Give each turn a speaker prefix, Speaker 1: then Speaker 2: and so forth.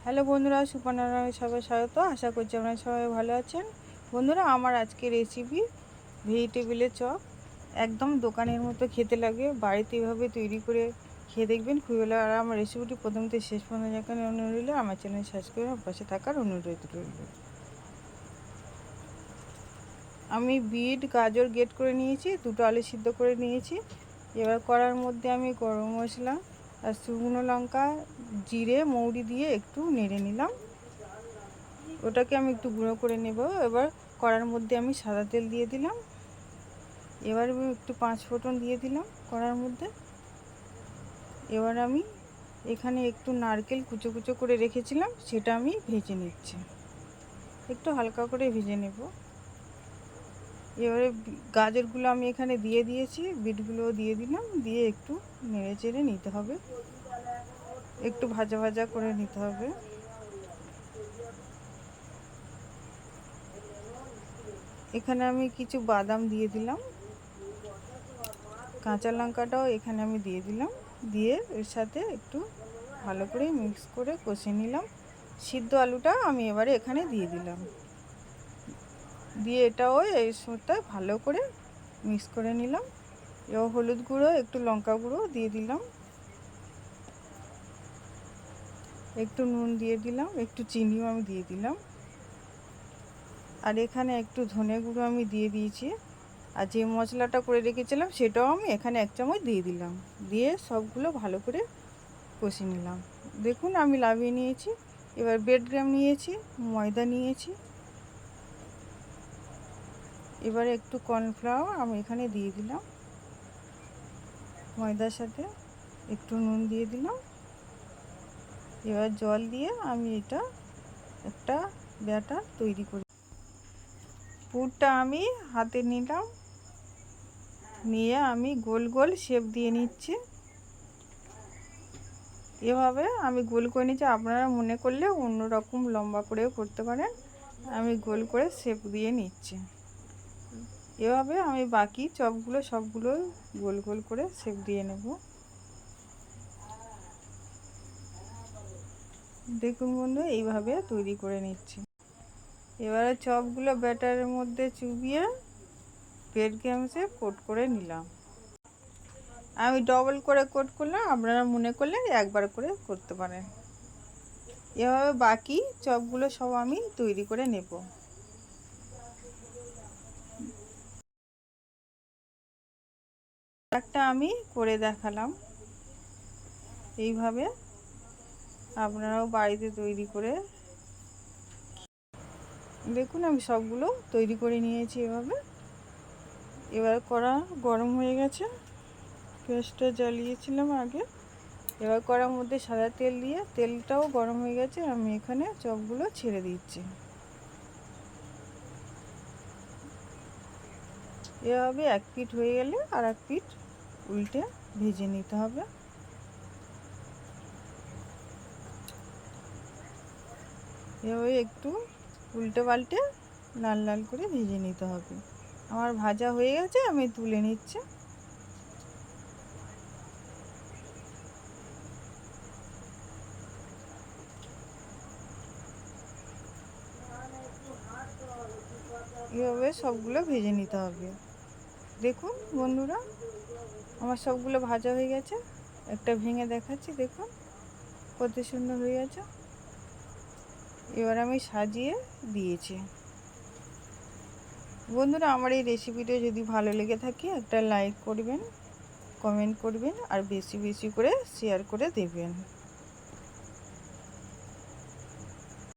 Speaker 1: Hello বন্ধুরা, সুপর্ণারায় সবাই স্বাগত। আশা করছি আপনারা সবাই ভালো আছেন। বন্ধুরা, আমার আজকে রেসিপি ভেজিটেবিলের চপ। একদম দোকানের মতো খেতে লাগে, বাড়িতে এভাবে তৈরি করে খেয়ে দেখবেন, খুবই ভালো। আর আমার রেসিপিটি প্রথম থেকে শেষ পর্যন্ত দেখার অনুরোধ রইল। আমার চ্যানেল সাবস্ক্রাইব করে পাশে থাকার অনুরোধ রইল। আমি বিট গাজর গ্রেট করে নিয়েছি, দুটো আলু সিদ্ধ করে নিয়েছি। এবার কড়ার মধ্যে আমি গরম মশলা আর শুকনো লঙ্কা, জিরে, মৌরি দিয়ে একটু নেড়ে নিলাম। ওটাকে আমি একটু গুঁড়ো করে নেব। এবার কড়ার মধ্যে আমি সাদা তেল দিয়ে দিলাম। এবার আমি একটু 5 ফোঁটন দিয়ে দিলাম কড়ার মধ্যে। এবার আমি এখানে একটু নারকেল কুচো কুচো করে রেখেছিলাম, সেটা আমি ভেজে নিচ্ছি। একটু হালকা করে ভেজে নেব। এবারে গাজরগুলো আমি এখানে দিয়ে দিয়েছি, বিটগুলোও দিয়ে দিলাম, দিয়ে একটু নেড়ে চেড়ে নিতে হবে, একটু ভাজা ভাজা করে নিতে হবে। এখানে আমি কিছু বাদাম দিয়ে দিলাম, কাঁচা লঙ্কাটাও এখানে আমি দিয়ে দিলাম, দিয়ে এর সাথে একটু ভালো করে মিক্স করে কষে নিলাম। সিদ্ধ আলুটা আমি এবারে এখানে দিয়ে দিলাম, দিয়ে এটাও এই সাথে ভালো করে মিক্স করে নিলাম। এবার হলুদ গুঁড়ো, একটু লঙ্কা গুঁড়ো দিয়ে দিলাম, একটু নুন দিয়ে দিলাম, একটু চিনিও আমি দিয়ে দিলাম। আর এখানে একটু ধনে গুঁড়ো আমি দিয়ে দিয়েছি। আর যে মশলাটা করে রেখেছিলাম সেটাও আমি এখানে 1 চামচ দিয়ে দিলাম, দিয়ে সবগুলো ভালো করে কষে নিলাম। দেখুন আমি লাভিয়ে নিয়েছি। এবার ব্রেড ক্রাম নিয়েছি, ময়দা নিয়েছি। এবারে একটু কর্নফ্লাওয়ার আমি এখানে দিয়ে দিলাম, ময়দার সাথে একটু নুন দিয়ে দিলাম। এবার জল দিয়ে আমি এটা একটা ব্যাটার তৈরি করি। পুরটা আমি হাতে নিলাম, নিয়ে আমি গোল গোল শেপ দিয়ে নিচ্ছি। এভাবে আমি গোল করে নিচ্ছি, আপনারা মনে করলে অন্য রকম লম্বা করেও করতে পারেন। আমি গোল করে শেপ দিয়ে নিচ্ছি। এভাবে আমি বাকি চপগুলো সবগুলো গোল গোল করে শেপ দিয়ে নেব। দেখুন বন্ধু, এইভাবে তৈরি করে নিচ্ছি। এবারে চপগুলো ব্যাটারের মধ্যে চুবিয়ে ব্রেড ক্রাম্বসে কোট করে নিলাম। আমি ডবল করে কোট করলাম, আপনারা মনে করলে একবার করে করতে পারেন। এভাবে বাকি চপগুলো সব আমি তৈরি করে নেব। একটা আমি করে দেখালাম, এইভাবে আপনারাও বাড়িতে তৈরি করে দেখুন। আমি সবগুলো তৈরি করে নিয়েছি এভাবে। এবার কড়া গরম হয়ে গেছে, গ্যাসটা জ্বালিয়েছিলাম আগে। এবার কড়ার মধ্যে সাদা তেল দিয়ে, তেলটাও গরম হয়ে গেছে, আমি এখানে চপগুলো ছেড়ে দিচ্ছি। এভাবে এক পিঠ হয়ে গেলে আর এক পিঠ উল্টে ভেজে নিতে হবে। এভাবে একটু উল্টে পাল্টে লাল লাল করে ভেজে নিতে হবে। আমার ভাজা হয়ে গেছে, আমি তুলে নিচ্ছি। এভাবে সবগুলো ভেজে নিতে হবে। দেখুন বন্ধুরা, আমার সবগুলো ভাজা হয়ে গেছে। একটা ভেঙে দেখাচ্ছি, দেখুন কত সুন্দর হয়ে গেছে। এবার আমি সাজিয়ে দিয়েছি। বন্ধুরা, আমার এই রেসিপিটা যদি ভালো লেগে থাকে একটা লাইক করবেন, কমেন্ট করবেন, আর বেশি বেশি করে শেয়ার করে দেবেন।